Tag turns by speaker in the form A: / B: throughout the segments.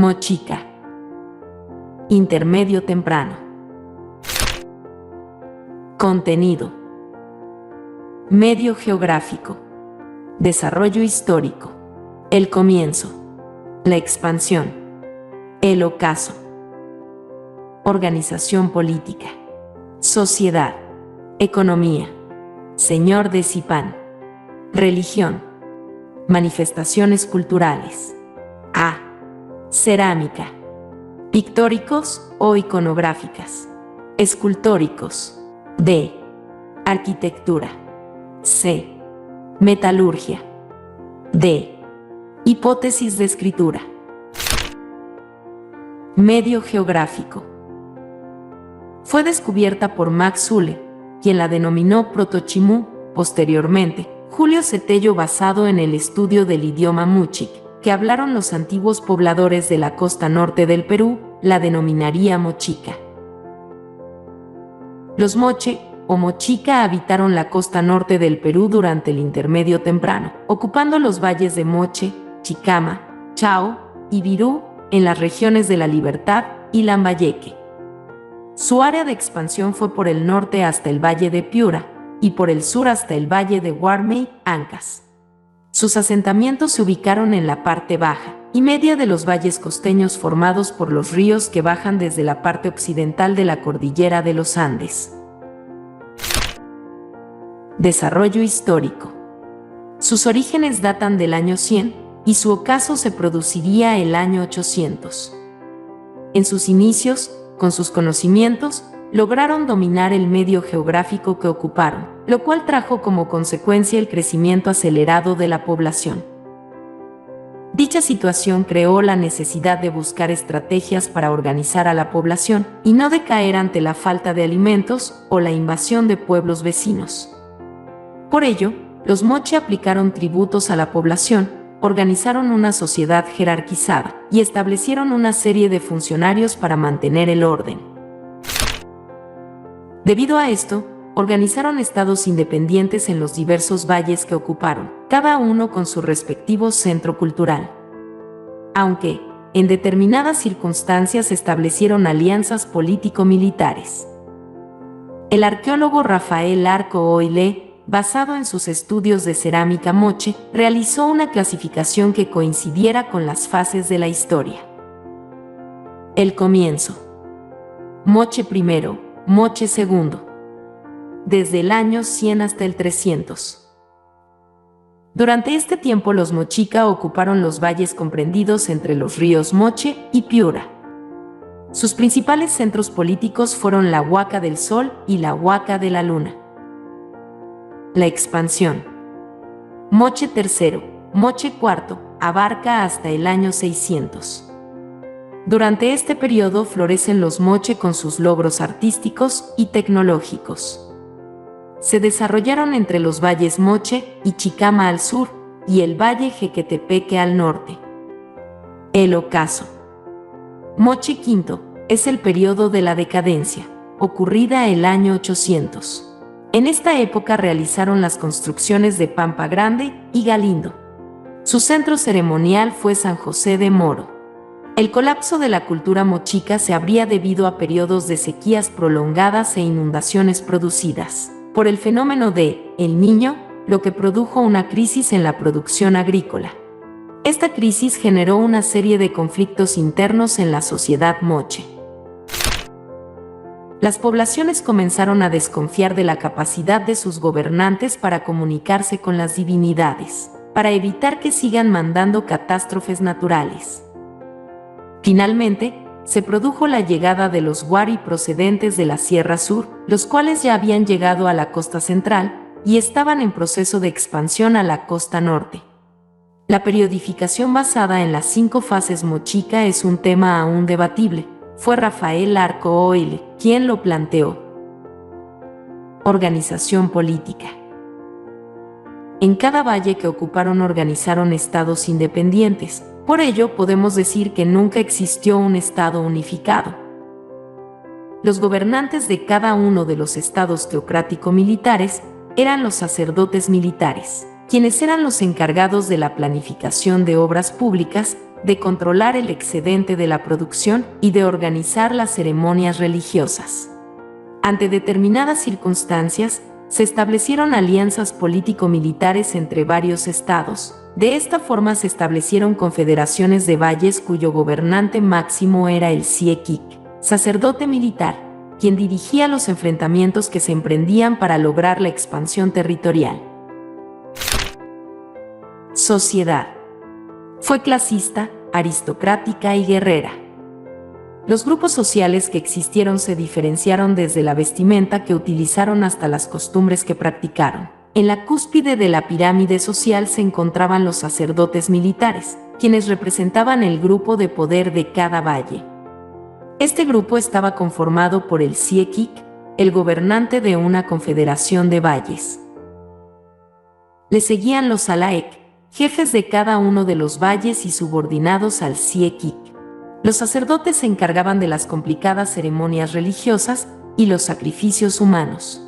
A: Mochica. Intermedio temprano. Contenido. Medio geográfico. Desarrollo histórico. El comienzo. La expansión. El ocaso. Organización política. Sociedad. Economía. Señor de Zipán. Religión. Manifestaciones culturales. A. Cerámica. Pictóricos o iconográficas. Escultóricos. D. Arquitectura. C. Metalurgia. D. Hipótesis de escritura. Medio geográfico. Fue descubierta por Max Zülle, quien la denominó Proto-Chimú. Posteriormente, Julio Cetello, basado en el estudio del idioma Mochic, que hablaron los antiguos pobladores de la costa norte del Perú, la denominaría Mochica. Los Moche o Mochica habitaron la costa norte del Perú durante el Intermedio Temprano, ocupando los valles de Moche, Chicama, Chao y Virú en las regiones de La Libertad y Lambayeque. Su área de expansión fue por el norte hasta el valle de Piura y por el sur hasta el valle de Guarmey, Ancas. Sus asentamientos se ubicaron en la parte baja y media de los valles costeños formados por los ríos que bajan desde la parte occidental de la cordillera de los Andes. Desarrollo histórico. Sus orígenes datan del año 100 y su ocaso se produciría el año 800. En sus inicios, con sus conocimientos, lograron dominar el medio geográfico que ocuparon, lo cual trajo como consecuencia el crecimiento acelerado de la población. Dicha situación creó la necesidad de buscar estrategias para organizar a la población y no decaer ante la falta de alimentos o la invasión de pueblos vecinos. Por ello, los Moche aplicaron tributos a la población, organizaron una sociedad jerarquizada y establecieron una serie de funcionarios para mantener el orden. Debido a esto, organizaron estados independientes en los diversos valles que ocuparon, cada uno con su respectivo centro cultural. Aunque, en determinadas circunstancias establecieron alianzas político-militares. El arqueólogo Rafael Arco Oile, basado en sus estudios de cerámica Moche, realizó una clasificación que coincidiera con las fases de la historia. El comienzo. Moche I, Moche II. Desde el año 100 hasta el 300. Durante este tiempo los Mochica ocuparon los valles comprendidos entre los ríos Moche y Piura. Sus principales centros políticos fueron la Huaca del Sol y la Huaca de la Luna. La expansión. Moche III, Moche IV, abarca hasta el año 600. Durante este periodo florecen los Moche con sus logros artísticos y tecnológicos. Se desarrollaron entre los valles Moche y Chicama al sur y el valle Jequetepeque al norte. El ocaso. Moche V es el periodo de la decadencia, ocurrida el año 800. En esta época realizaron las construcciones de Pampa Grande y Galindo. Su centro ceremonial fue San José de Moro. El colapso de la cultura mochica se habría debido a periodos de sequías prolongadas e inundaciones producidas por el fenómeno de El Niño, lo que produjo una crisis en la producción agrícola. Esta crisis generó una serie de conflictos internos en la sociedad moche. Las poblaciones comenzaron a desconfiar de la capacidad de sus gobernantes para comunicarse con las divinidades, para evitar que sigan mandando catástrofes naturales. Finalmente, se produjo la llegada de los Wari procedentes de la Sierra Sur, los cuales ya habían llegado a la costa central y estaban en proceso de expansión a la costa norte. La periodificación basada en las 5 fases mochica es un tema aún debatible. Fue Rafael Arco Oile quien lo planteó. Organización política. En cada valle que ocuparon organizaron estados independientes. Por ello, podemos decir que nunca existió un estado unificado. Los gobernantes de cada uno de los estados teocrático-militares eran los sacerdotes militares, quienes eran los encargados de la planificación de obras públicas de controlar el excedente de la producción y de organizar las ceremonias religiosas. Ante determinadas circunstancias, se establecieron alianzas político-militares entre varios estados. De esta forma se establecieron confederaciones de valles cuyo gobernante máximo era el Siekik, sacerdote militar, quien dirigía los enfrentamientos que se emprendían para lograr la expansión territorial. Sociedad. Fue clasista, aristocrática y guerrera. Los grupos sociales que existieron se diferenciaron desde la vestimenta que utilizaron hasta las costumbres que practicaron. En la cúspide de la pirámide social se encontraban los sacerdotes militares, quienes representaban el grupo de poder de cada valle. Este grupo estaba conformado por el Siekik, el gobernante de una confederación de valles. Le seguían los Alaek, jefes de cada uno de los valles y subordinados al Siekik. Los sacerdotes se encargaban de las complicadas ceremonias religiosas y los sacrificios humanos.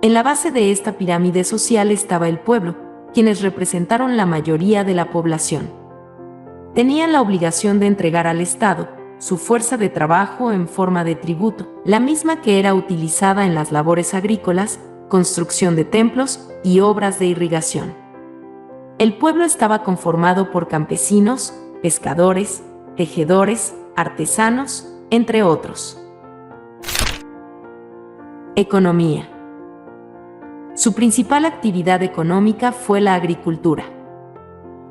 A: En la base de esta pirámide social estaba el pueblo, quienes representaron la mayoría de la población. Tenían la obligación de entregar al Estado su fuerza de trabajo en forma de tributo, la misma que era utilizada en las labores agrícolas, construcción de templos y obras de irrigación. El pueblo estaba conformado por campesinos, pescadores, tejedores, artesanos, entre otros. Economía. Su principal actividad económica fue la agricultura.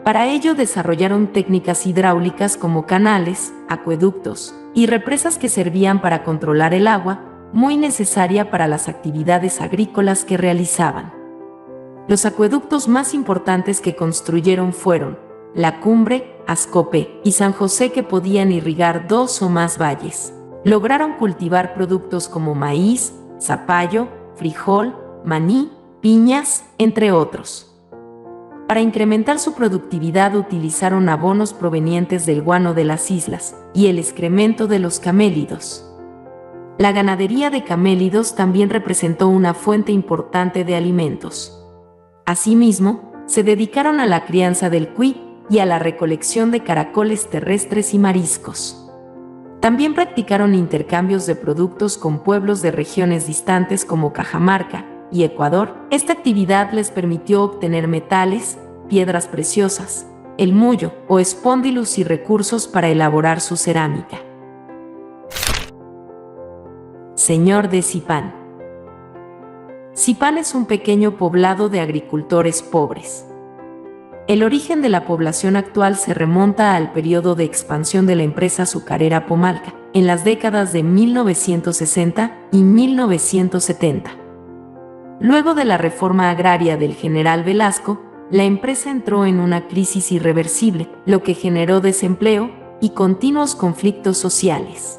A: Para ello desarrollaron técnicas hidráulicas como canales, acueductos y represas que servían para controlar el agua, muy necesaria para las actividades agrícolas que realizaban. Los acueductos más importantes que construyeron fueron La Cumbre, Ascope y San José, que podían irrigar 2 o más valles. Lograron cultivar productos como maíz, zapallo, frijol, maní, piñas, entre otros. Para incrementar su productividad utilizaron abonos provenientes del guano de las islas y el excremento de los camélidos. La ganadería de camélidos también representó una fuente importante de alimentos. Asimismo, se dedicaron a la crianza del cuy y a la recolección de caracoles terrestres y mariscos. También practicaron intercambios de productos con pueblos de regiones distantes como Cajamarca y Ecuador. Esta actividad les permitió obtener metales, piedras preciosas, el mullo o espóndilus y recursos para elaborar su cerámica. Señor de Zipán. Zipán es un pequeño poblado de agricultores pobres. El origen de la población actual se remonta al periodo de expansión de la empresa azucarera Pomalca, en las décadas de 1960 y 1970. Luego de la reforma agraria del general Velasco, la empresa entró en una crisis irreversible, lo que generó desempleo y continuos conflictos sociales.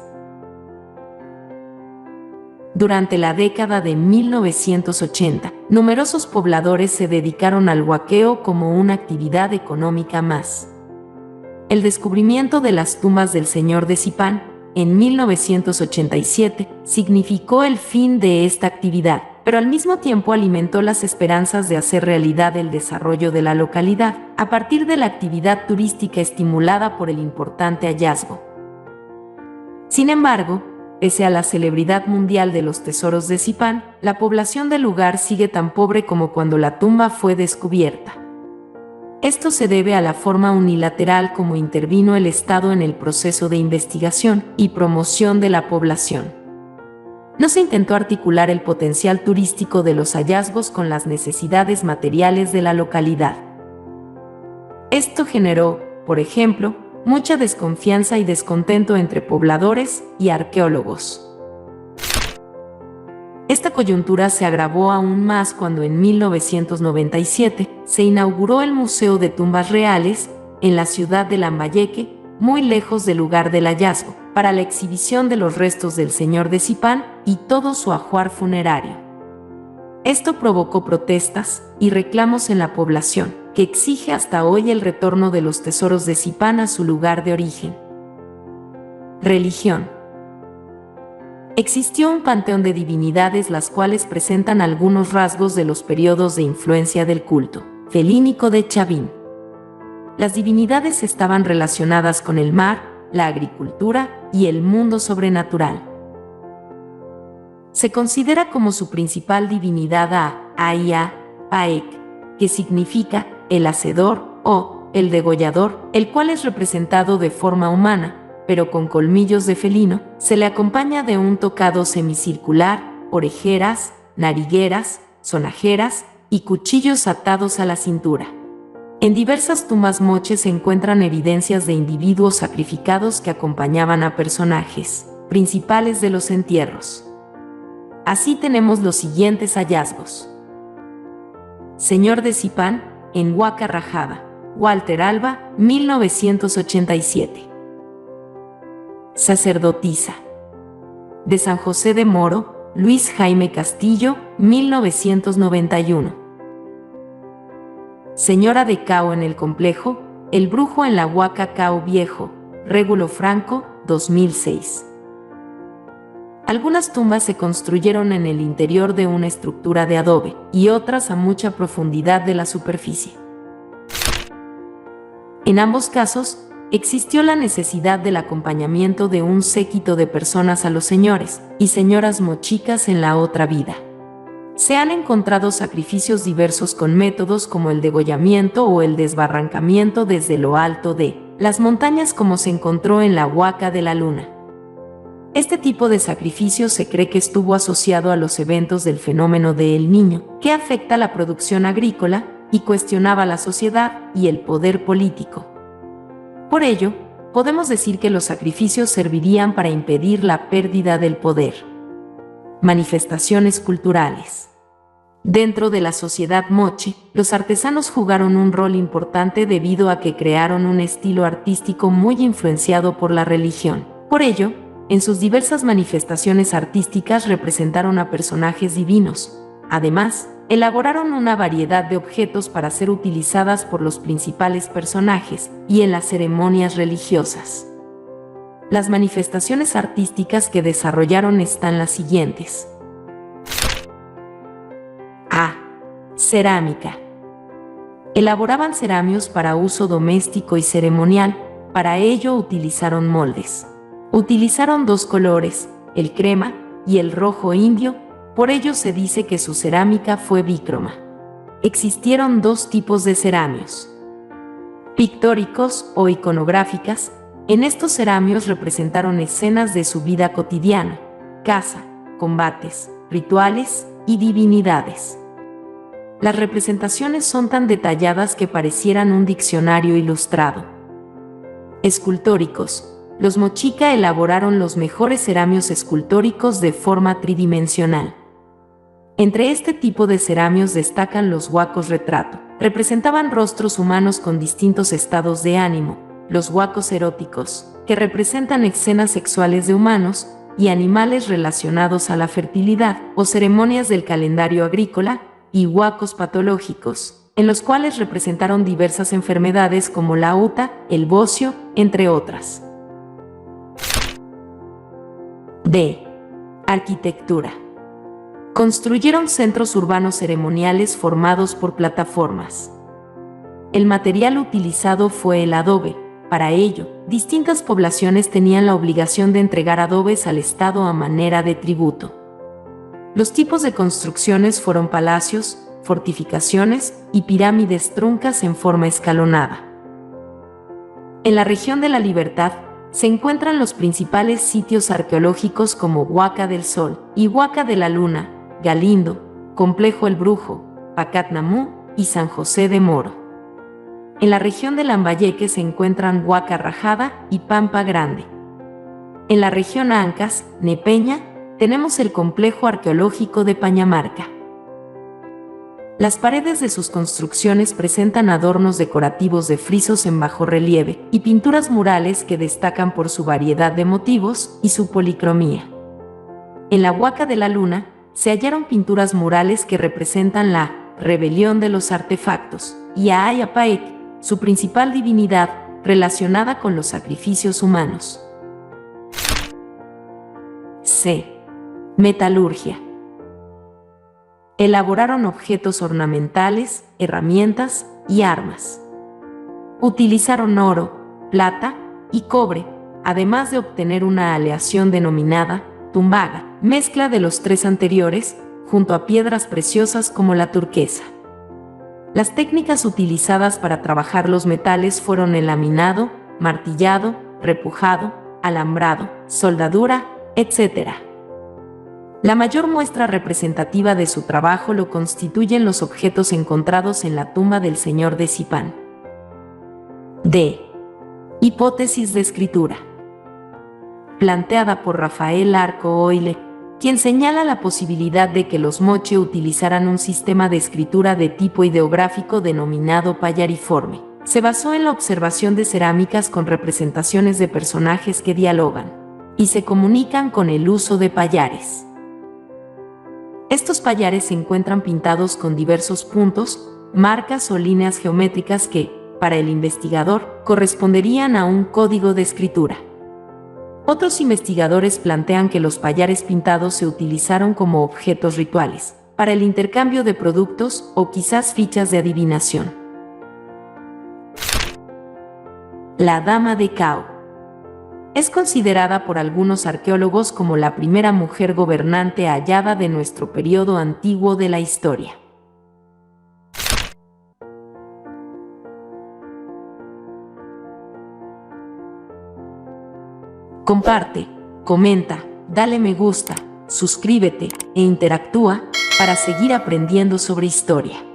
A: Durante la década de 1980, numerosos pobladores se dedicaron al huaqueo como una actividad económica más. El descubrimiento de las tumbas del señor de Zipán, en 1987, significó el fin de esta actividad, pero al mismo tiempo alimentó las esperanzas de hacer realidad el desarrollo de la localidad, a partir de la actividad turística estimulada por el importante hallazgo. Sin embargo, pese a la celebridad mundial de los tesoros de Zipán, la población del lugar sigue tan pobre como cuando la tumba fue descubierta. Esto se debe a la forma unilateral como intervino el Estado en el proceso de investigación y promoción de la población. No se intentó articular el potencial turístico de los hallazgos con las necesidades materiales de la localidad. Esto generó, por ejemplo, mucha desconfianza y descontento entre pobladores y arqueólogos. Esta coyuntura se agravó aún más cuando en 1997 se inauguró el Museo de Tumbas Reales en la ciudad de Lambayeque, muy lejos del lugar del hallazgo, para la exhibición de los restos del señor de Zipán y todo su ajuar funerario. Esto provocó protestas y reclamos en la población, que exige hasta hoy el retorno de los tesoros de Zipán a su lugar de origen. Religión. Existió un panteón de divinidades las cuales presentan algunos rasgos de los periodos de influencia del culto felínico de Chavín. Las divinidades estaban relacionadas con el mar, la agricultura y el mundo sobrenatural. Se considera como su principal divinidad a Aya Paek, que significa el hacedor o el degollador, el cual es representado de forma humana, pero con colmillos de felino. Se le acompaña de un tocado semicircular, orejeras, narigueras, sonajeras y cuchillos atados a la cintura. En diversas tumbas moche se encuentran evidencias de individuos sacrificados que acompañaban a personajes principales de los entierros. Así tenemos los siguientes hallazgos. Señor de Zipán, en Huaca Rajada, Walter Alba, 1987. Sacerdotisa. De San José de Moro, Luis Jaime Castillo, 1991. Señora de Cao en el complejo, El brujo en la Huaca Cao Viejo, Régulo Franco, 2006. Algunas tumbas se construyeron en el interior de una estructura de adobe y otras a mucha profundidad de la superficie. En ambos casos, existió la necesidad del acompañamiento de un séquito de personas a los señores y señoras mochicas en la otra vida. Se han encontrado sacrificios diversos con métodos como el degollamiento o el desbarrancamiento desde lo alto de las montañas, como se encontró en la Huaca de la Luna. Este tipo de sacrificio se cree que estuvo asociado a los eventos del fenómeno de El Niño, que afecta la producción agrícola y cuestionaba la sociedad y el poder político. Por ello, podemos decir que los sacrificios servirían para impedir la pérdida del poder. Manifestaciones culturales. Dentro de la sociedad moche, los artesanos jugaron un rol importante debido a que crearon un estilo artístico muy influenciado por la religión. Por ello, en sus diversas manifestaciones artísticas representaron a personajes divinos. Además, elaboraron una variedad de objetos para ser utilizadas por los principales personajes y en las ceremonias religiosas. Las manifestaciones artísticas que desarrollaron están las siguientes. A. Cerámica. Elaboraban ceramios para uso doméstico y ceremonial. Para ello utilizaron moldes. Utilizaron dos colores, el crema y el rojo indio. Por ello se dice que su cerámica fue bícroma. Existieron dos tipos de ceramios: pictóricos o iconográficas. En estos ceramios representaron escenas de su vida cotidiana, caza, combates, rituales y divinidades. Las representaciones son tan detalladas que parecieran un diccionario ilustrado. Escultóricos. Los mochica elaboraron los mejores ceramios escultóricos de forma tridimensional. Entre este tipo de ceramios destacan los huacos retrato. Representaban rostros humanos con distintos estados de ánimo, los huacos eróticos, que representan escenas sexuales de humanos y animales relacionados a la fertilidad o ceremonias del calendario agrícola, y huacos patológicos, en los cuales representaron diversas enfermedades como la uta, el bocio, entre otras. D. Arquitectura. Construyeron centros urbanos ceremoniales formados por plataformas. El material utilizado fue el adobe. Para ello, distintas poblaciones tenían la obligación de entregar adobes al Estado a manera de tributo. Los tipos de construcciones fueron palacios, fortificaciones y pirámides truncas en forma escalonada. En la región de La Libertad se encuentran los principales sitios arqueológicos como Huaca del Sol y Huaca de la Luna, Galindo, Complejo El Brujo, Pacatnamú y San José de Moro. En la región de Lambayeque se encuentran Huaca Rajada y Pampa Grande. En la región Ancas, Nepeña, tenemos el complejo arqueológico de Pañamarca. Las paredes de sus construcciones presentan adornos decorativos de frisos en bajorrelieve y pinturas murales que destacan por su variedad de motivos y su policromía. En la Huaca de la Luna se hallaron pinturas murales que representan la rebelión de los artefactos y a Ayapaec, su principal divinidad, relacionada con los sacrificios humanos. C. Metalurgia. Elaboraron objetos ornamentales, herramientas y armas. Utilizaron oro, plata y cobre, además de obtener una aleación denominada tumbaga, mezcla de los tres anteriores, junto a piedras preciosas como la turquesa. Las técnicas utilizadas para trabajar los metales fueron el laminado, martillado, repujado, alambrado, soldadura, etc. La mayor muestra representativa de su trabajo lo constituyen los objetos encontrados en la tumba del señor de Zipán. D. Hipótesis de escritura. Planteada por Rafael Arco Oile, quien señala la posibilidad de que los moche utilizaran un sistema de escritura de tipo ideográfico denominado payariforme. Se basó en la observación de cerámicas con representaciones de personajes que dialogan y se comunican con el uso de payares. Estos payares se encuentran pintados con diversos puntos, marcas o líneas geométricas que, para el investigador, corresponderían a un código de escritura. Otros investigadores plantean que los payares pintados se utilizaron como objetos rituales, para el intercambio de productos o quizás fichas de adivinación. La Dama de Cao. Es considerada por algunos arqueólogos como la primera mujer gobernante hallada de nuestro periodo antiguo de la historia. Comparte, comenta, dale me gusta, suscríbete e interactúa para seguir aprendiendo sobre historia.